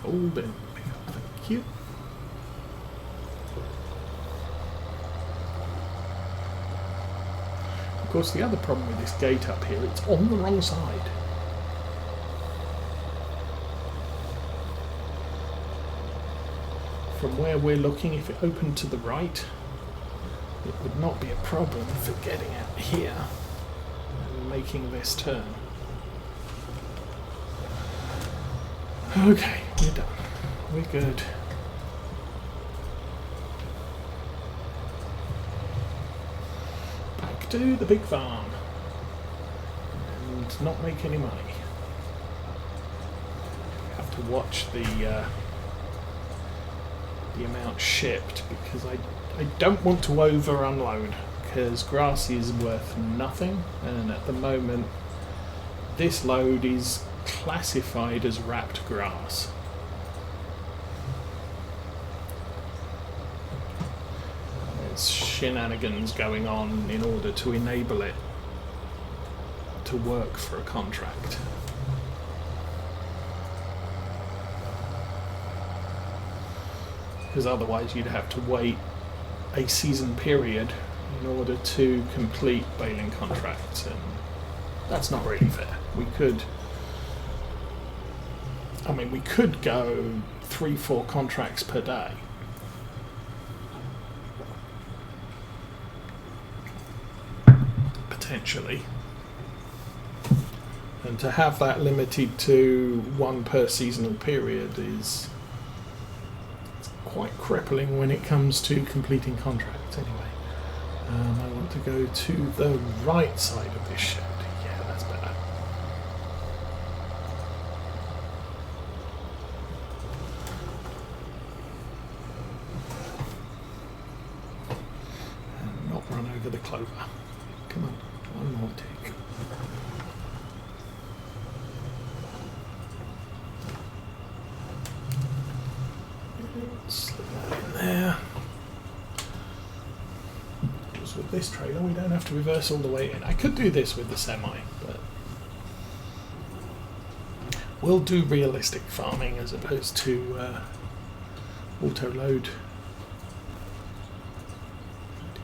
Hold in. Thank you. Of course, the other problem with this gate up here, it's on the wrong side. From where we're looking, if it opened to the right, it would not be a problem for getting out here and making this turn. Okay, we're done. We're good. Back to the big farm. And not make any money. Have to watch the amount shipped, because I don't want to over unload, because grass is worth nothing, and at the moment this load is classified as wrapped grass. There's shenanigans going on in order to enable it to work for a contract. Because otherwise you'd have to wait a season period in order to complete baling contracts, and that's not really fair. We could go 3-4 contracts per day. Potentially. And to have that limited to one per seasonal period is quite crippling when it comes to completing contracts. Anyway, I want to go to the right side of this shed. Yeah, that's better. And not run over the clover. Come on, one more tick. Slip that in there. Because with this trailer we don't have to reverse all the way in. I could do this with the semi, but we'll do realistic farming as opposed to auto load.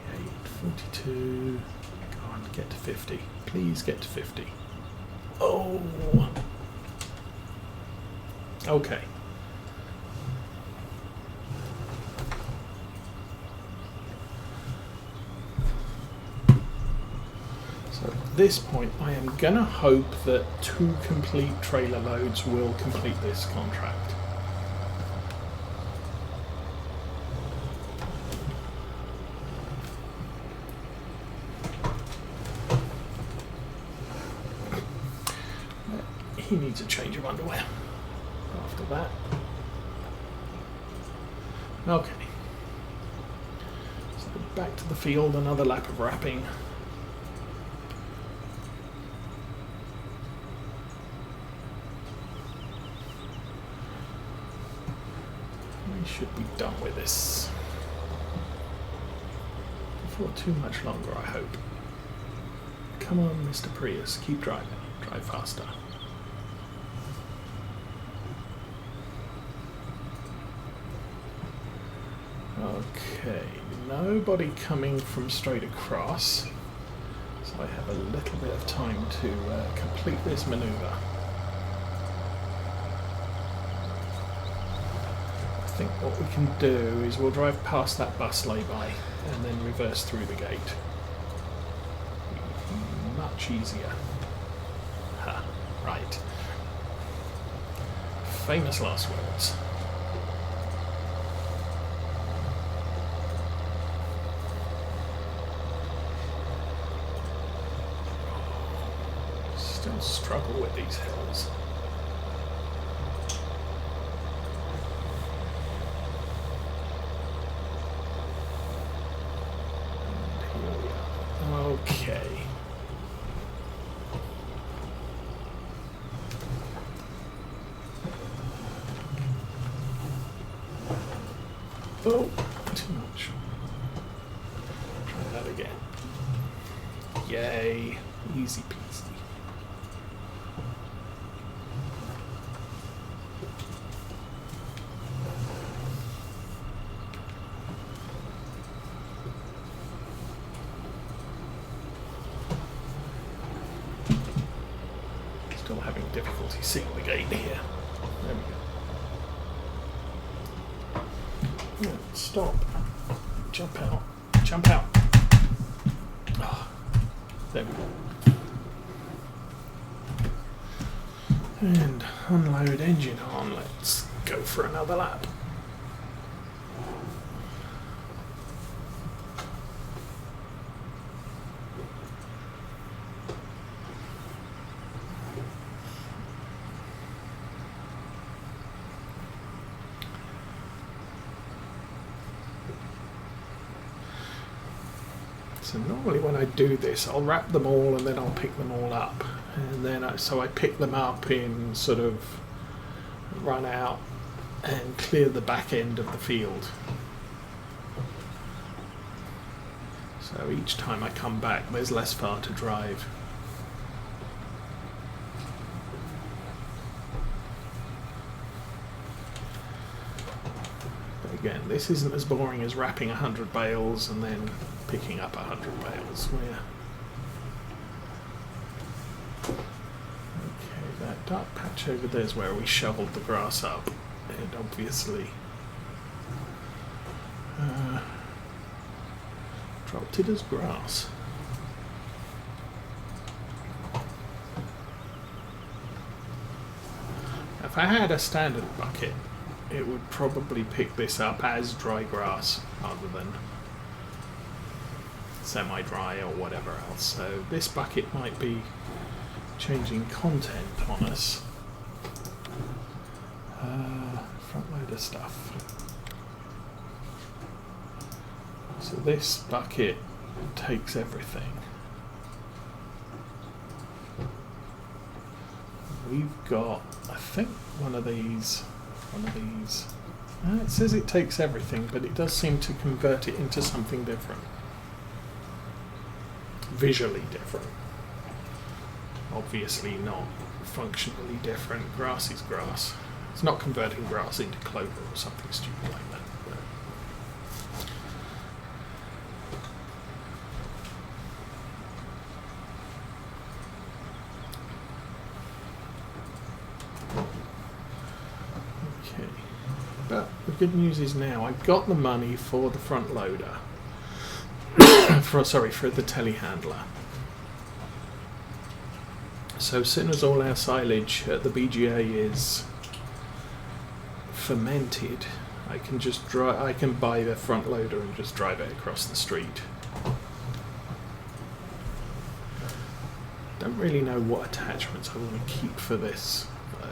28, 42. Go on, get to 50. Please get to 50. Oh. Okay. At this point, I am going to hope that 2 complete trailer loads will complete this contract. He needs a change of underwear after that. Okay. So back to the field, another lap of wrapping. Should be done with this before too much longer, I hope. Come on, Mr. Prius, keep driving. Drive faster. Okay, nobody coming from straight across, so I have a little bit of time to complete this maneuver. I think what we can do is we'll drive past that bus lay-by and then reverse through the gate. Much easier. Ha, right. Famous last words. Still struggle with these hills. Okay. Oh, too much. Try that again. Yay. Easy peasy. still having difficulty seeing the gate here. There we go. Yeah, stop. Jump out. Jump out. Oh, there we go. And unload engine on. Let's go for another lap. So normally when I do this, I'll wrap them all and then I'll pick them all up. And then so I pick them up in sort of run out and clear the back end of the field. So each time I come back, there's less far to drive. But again, this isn't as boring as wrapping 100 bales and then picking up 100 bales. Okay, that dark patch over there is where we shoveled the grass up, and obviously dropped it as grass. If I had a standard bucket, it would probably pick this up as dry grass rather than semi-dry or whatever else. So this bucket might be changing content on us. Front loader stuff. So this bucket takes everything. We've got, I think, one of these. It says it takes everything, but it does seem to convert it into something different. Visually different. Obviously not functionally different. Grass is grass. It's not converting grass into clover or something stupid like that. Okay. But the good news is now I've got the money for the front loader. for the telehandler. So as soon as all our silage at the BGA is fermented, I can just I can buy the front loader and just drive it across the street. Don't really know what attachments I want to keep for this though.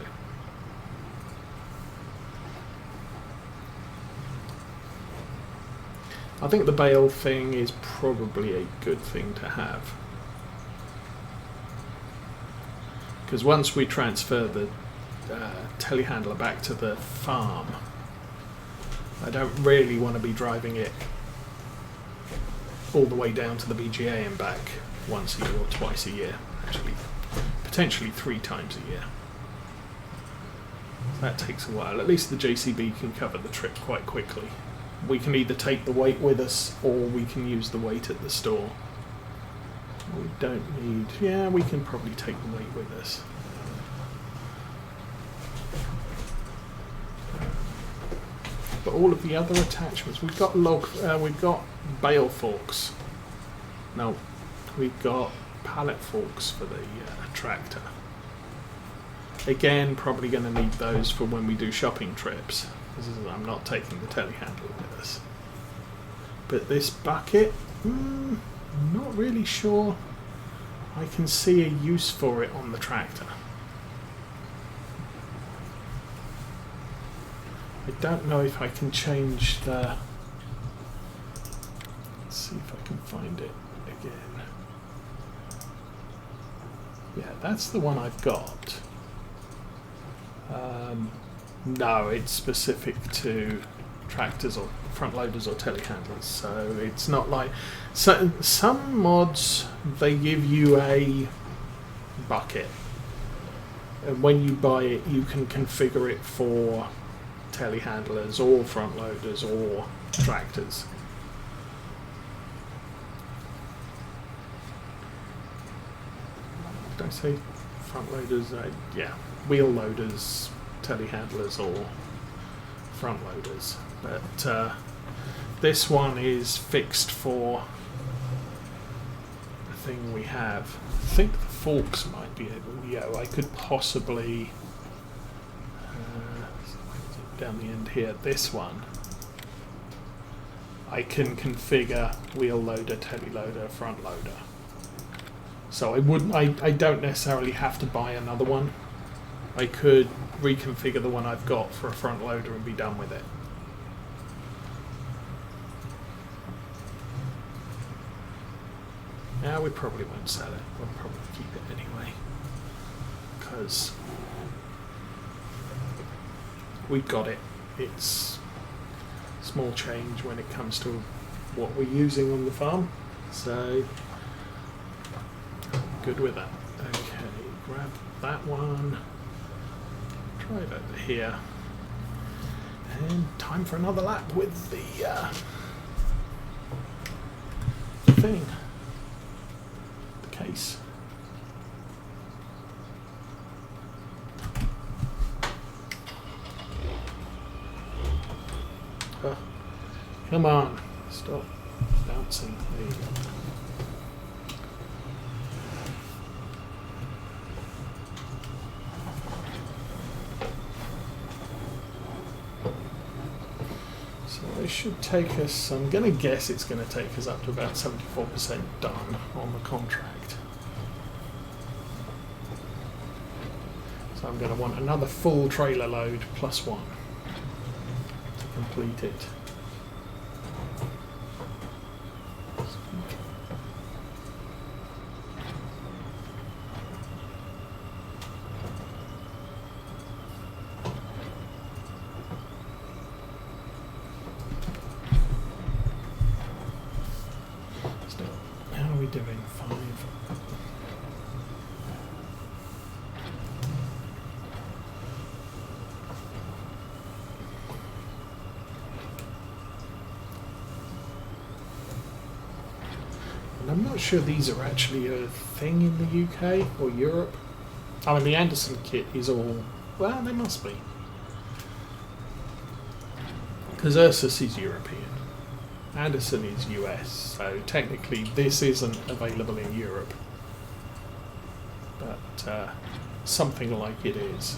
I think the bale thing is probably a good thing to have. Because once we transfer the telehandler back to the farm, I don't really want to be driving it all the way down to the BGA and back once a year or twice a year. Actually, potentially 3 times a year. That takes a while. At least the JCB can cover the trip quite quickly. We can either take the weight with us or we can use the weight at the store. We don't need... Yeah, we can probably take the weight with us. But all of the other attachments, we've got we've got bale forks. No, we've got pallet forks for the tractor. Again, probably going to need those for when we do shopping trips. I'm not taking the telehandler with us. But this bucket, not really sure I can see a use for it on the tractor. I don't know if I can change the... Let's see if I can find it again. Yeah, that's the one I've got. No, it's specific to tractors or front loaders or telehandlers, so it's not like... So, some mods, they give you a bucket, and when you buy it you can configure it for telehandlers or front loaders or tractors. Did I say front loaders, yeah, wheel loaders, telehandlers or front loaders. But this one is fixed for the thing we have. I think the forks might be able, yeah, I could possibly, down the end here, this one, I can configure wheel loader, teleloader, front loader. So I don't necessarily have to buy another one. I could reconfigure the one I've got for a front loader and be done with it. Yeah, we probably won't sell it. We'll probably keep it anyway, because we've got it. It's small change when it comes to what we're using on the farm, so good with that. Okay, grab that one, try it over here, and time for another lap with the thing, the case. Oh, come on, stop bouncing. There you go. It should take us, I'm going to guess it's going to take us up to about 74% done on the contract. So I'm going to want another full trailer load plus one to complete it. Doing 5. And I'm not sure these are actually a thing in the UK or Europe. I mean, the Anderson kit is all, well, they must be, because Ursus is European. Anderson is US, so technically this isn't available in Europe, but something like it is.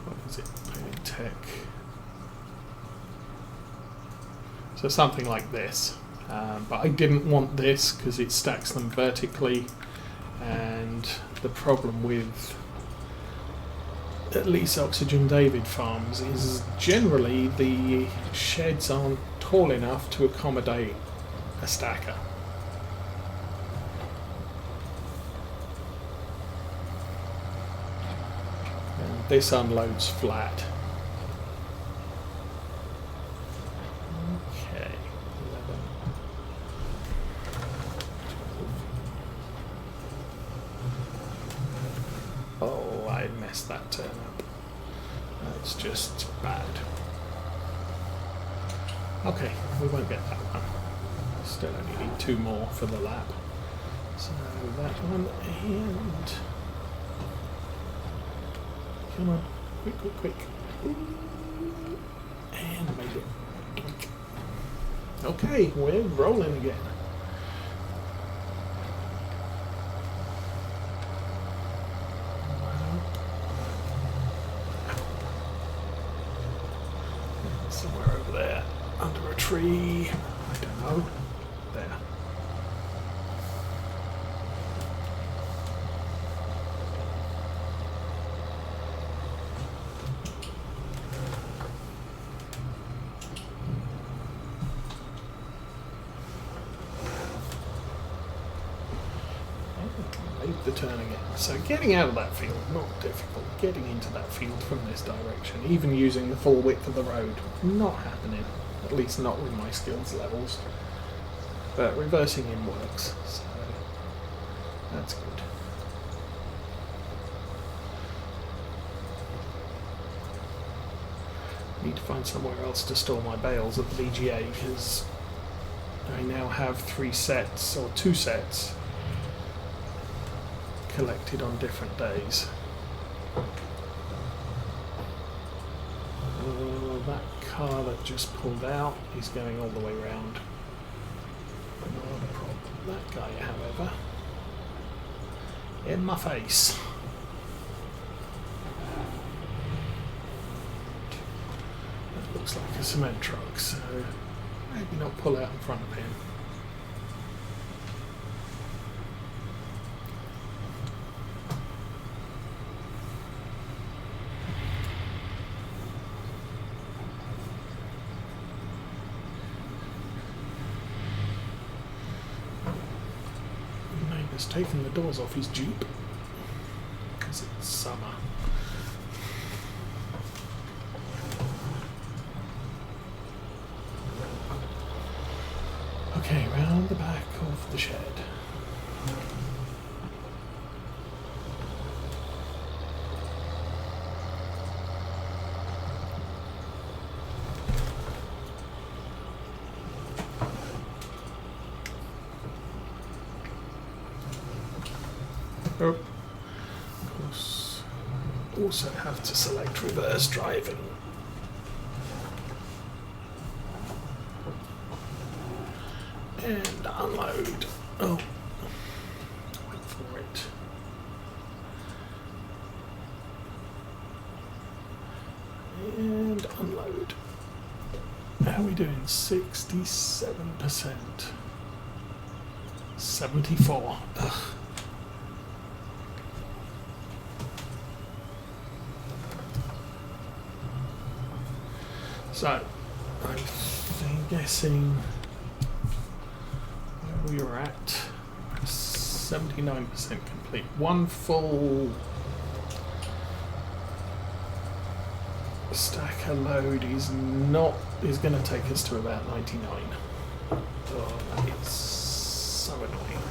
What is it? Painting Tech. So something like this, but I didn't want this because it stacks them vertically, and the problem with at least Oxygen David farms is generally the sheds aren't tall enough to accommodate a stacker. And this unloads flat. Okay, 11. Oh, I messed that turn up. That's just bad. Okay, we won't get that one. Still only need 2 more for the lap. So that one, and come on, quick, quick, quick. And made it. Okay, we're rolling again. Somewhere over there, under a tree, I don't know, there. Made the turn again. So getting out of that field, not difficult. Getting into that field from this direction, even using the full width of the road, not happening. At least not with my skills levels. But reversing in works, so that's good. Need to find somewhere else to store my bales at the BGA because I now have 3 sets, or 2 sets, collected on different days. That car that just pulled out is going all the way round. Not a problem. That guy, however, in my face. That looks like a cement truck, so maybe not pull out in front of him. Taking the doors off his Jeep because it's summer. Okay, round the back of the shed. Oh, of course, also have to select reverse driving. And unload. Oh, wait for it. And unload. How are we doing? 67%. 74. Ugh. So, I'm guessing where we were at 79% complete. One full stacker load is going to take us to about 99. Oh, that is so annoying.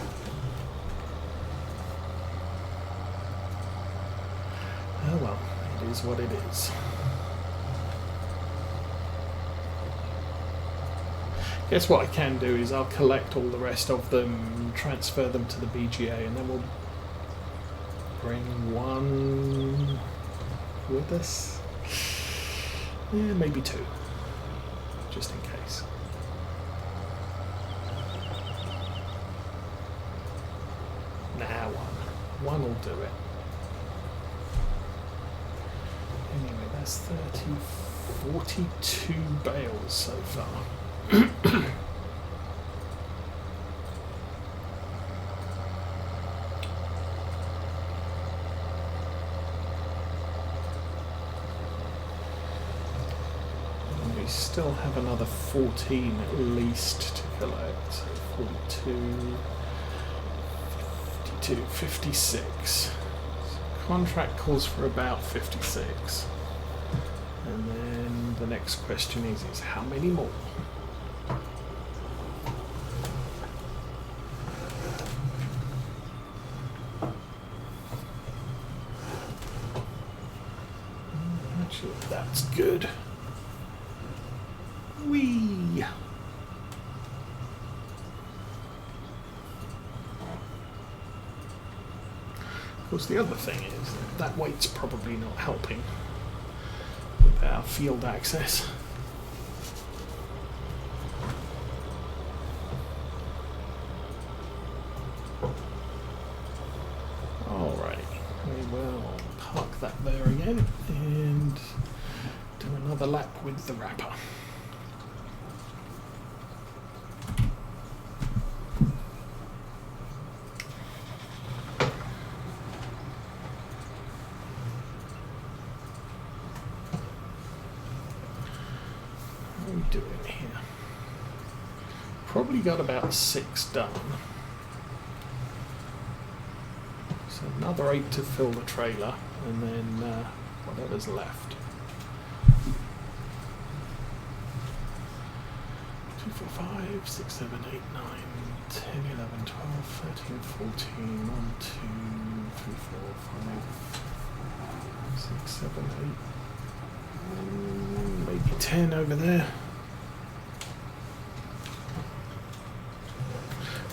Oh well, it is what it is. Guess what I can do is I'll collect all the rest of them, transfer them to the BGA, and then we'll bring one with us. Yeah, maybe two, just in case. Nah, one will do it. Anyway, that's 42 bales so far. We still have another 14 at least to collect. So 42, 52, 56. So contract calls for about 56. And then the next question is how many more? Actually, that's good. Whee! Of course, the other thing is that weight's probably not helping with our field access. Alright, we will park that there again and do another lap with the wrapper. Doing here. Probably got about 6 done. So another 8 to fill the trailer, and then whatever's left. 2, 4, 5, 6, 7, 8, 9, 10, 11, 12, 13, 14, 1, 2, 3, 4, 5, 6, 7, 8, maybe 10 over there.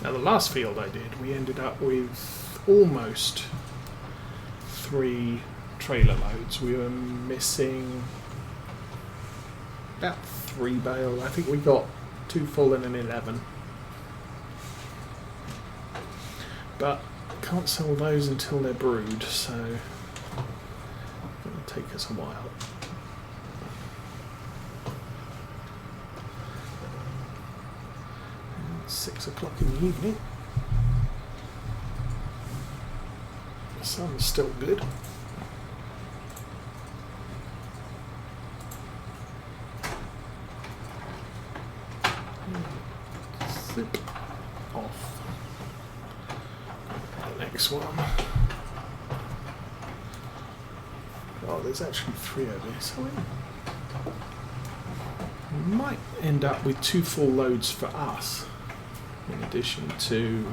Now the last field I did, we ended up with almost 3 trailer loads. We were missing about 3 bales. I think we got 2 full and an 11. But can't sell those until they're brewed, so it'll take us a while. And it's 6 o'clock in the evening. The sun's still good. Zip off. Next one. Oh, there's actually 3 of these. We might end up with 2 full loads for us, in addition to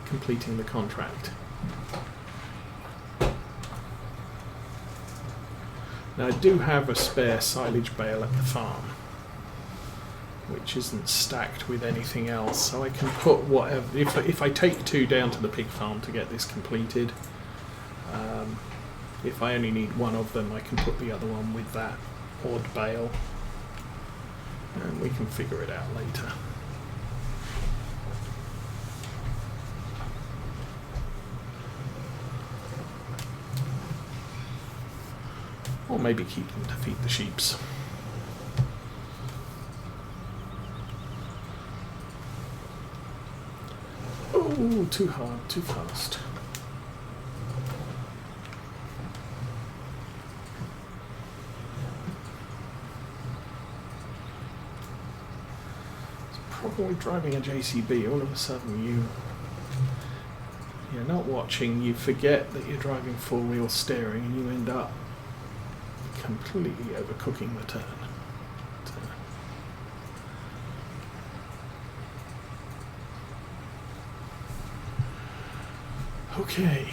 completing the contract. Now I do have a spare silage bale at the farm, which isn't stacked with anything else, so I can put whatever. If I take 2 down to the pig farm to get this completed, if I only need 1 of them, I can put the other one with that odd bale, and we can figure it out later. Or maybe keep them to feed the sheeps. Oh, too hard, too fast. It's probably driving a JCB. All of a sudden you're not watching, you forget that you're driving 4-wheel steering, and you end up completely overcooking the turn. Okay.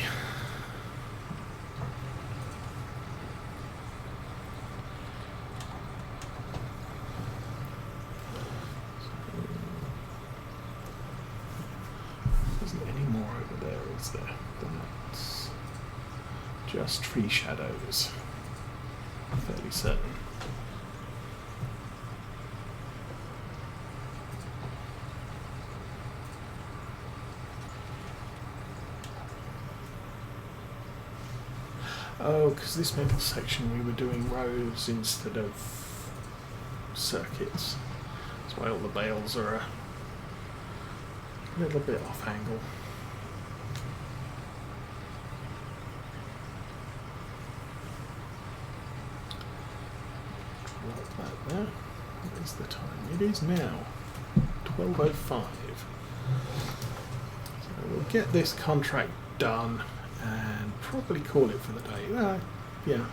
There isn't any more over there, is there? That's just tree shadows. I'm fairly certain. Oh, because this middle section we were doing rows instead of circuits. That's why all the bales are a little bit off angle. Drop that there. What is the time? It is now 12:05. So we'll get this contract done and probably call it for the day. Yeah,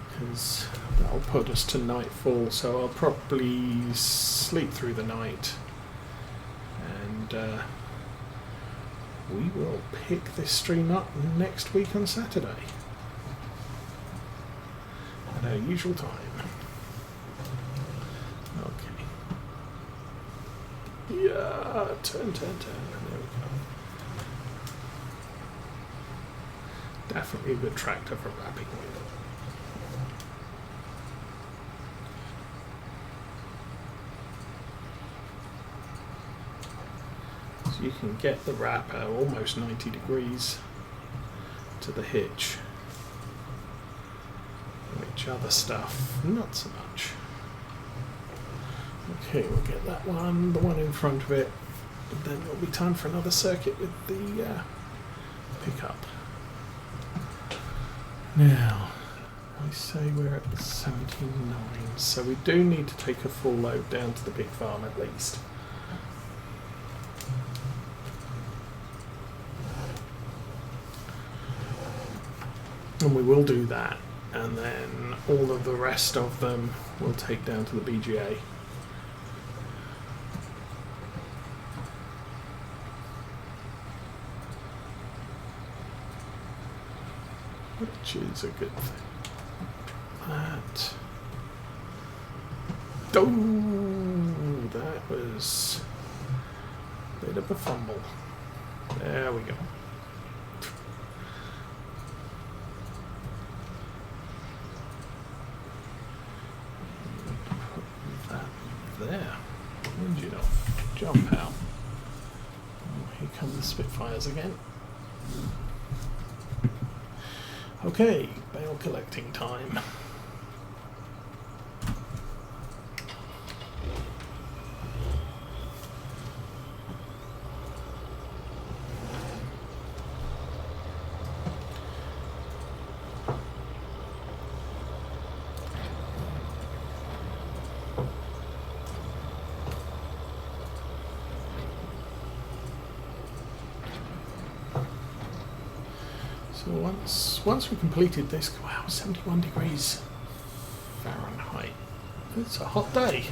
because that'll put us to nightfall, so I'll probably sleep through the night, and we will pick this stream up next week on Saturday at our usual time. Okay. Yeah, turn. There we go. Definitely a good tractor for wrapping with. So you can get the wrapper almost 90 degrees to the hitch, which other stuff, not so much. Okay, we'll get that one, the one in front of it, and then it'll be time for another circuit with the pickup. Now, I say we're at 79, so we do need to take a full load down to the pig farm at least. And we will do that, and then all of the rest of them we'll take down to the BGA. Which is a good thing. That. Oh, that was a bit of a fumble. There we go. jump out. Oh, here come the Spitfires again. Okay, bale collecting time. So once we completed this, wow, 71 degrees Fahrenheit. It's a hot day.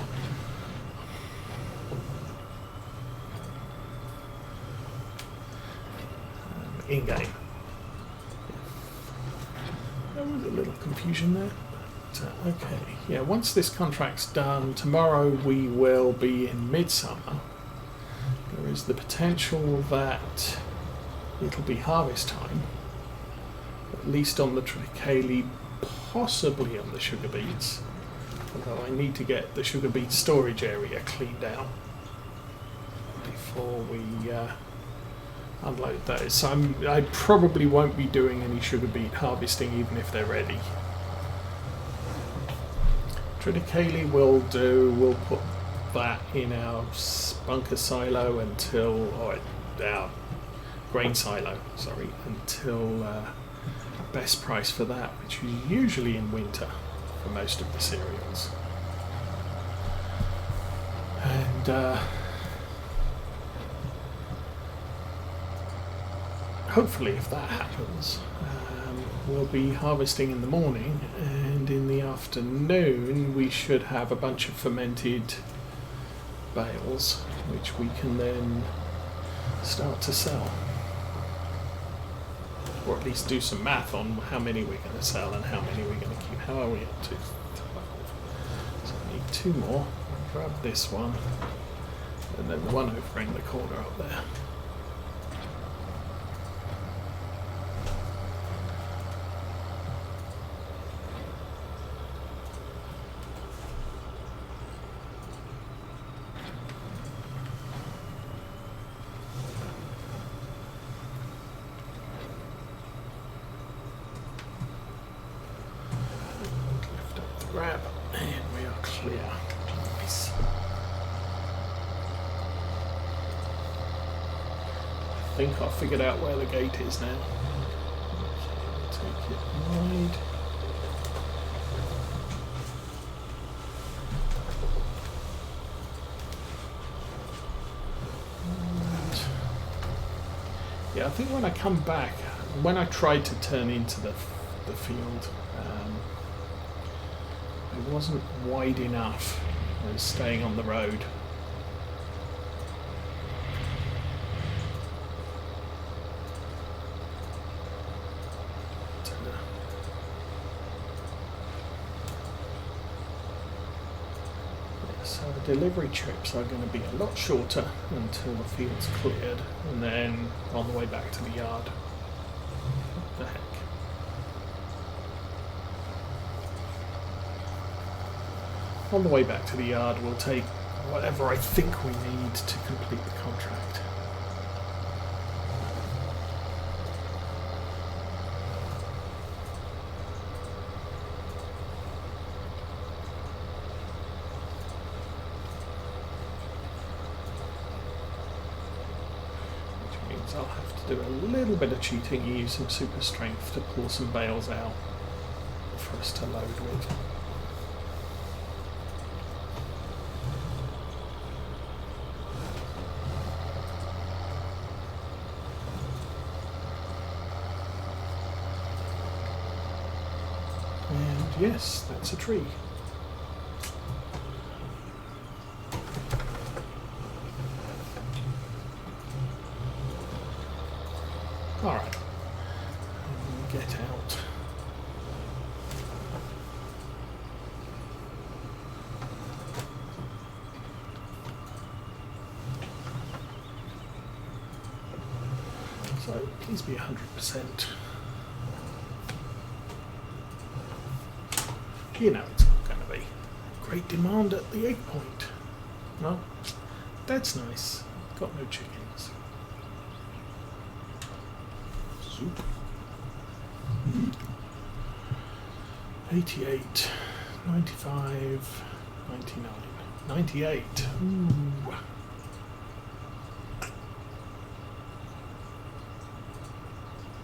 In-game. There was a little confusion there. But, okay, yeah, once this contract's done, tomorrow we will be in midsummer. There is the potential that it'll be harvest time. At least on the triticale, possibly on the sugar beets. Although I need to get the sugar beet storage area cleaned out before we unload those. So I probably won't be doing any sugar beet harvesting even if they're ready. Triticale will do. We'll put that in our bunker silo until, or our grain silo, sorry, until best price for that, which is usually in winter for most of the cereals. And hopefully if that happens, we'll be harvesting in the morning, and in the afternoon we should have a bunch of fermented bales which we can then start to sell. Or at least do some math on how many we're going to sell and how many we're going to keep. How are we up to? 12. So I need 2 more. Grab this one, and then the one over in the corner up there. Grab, and we are clear. Nice. I think I've figured out where the gate is now. Okay, take it wide. And yeah, I think when I come back, when I tried to turn into the field, it wasn't wide enough. I was staying on the road. So the delivery trips are going to be a lot shorter until the field's cleared, and then on the way back to the yard. What the heck? On the way back to the yard, we'll take whatever I think we need to complete the contract. Which means I'll have to do a little bit of cheating, use some super strength to pull some bales out for us to load with. Yes, that's a tree. All right, get out. So please be 100%. You know it's not going to be. Great demand at the egg point. No? That's nice. Got no chickens. Soup. 88, 95, 99, 98. Ooh.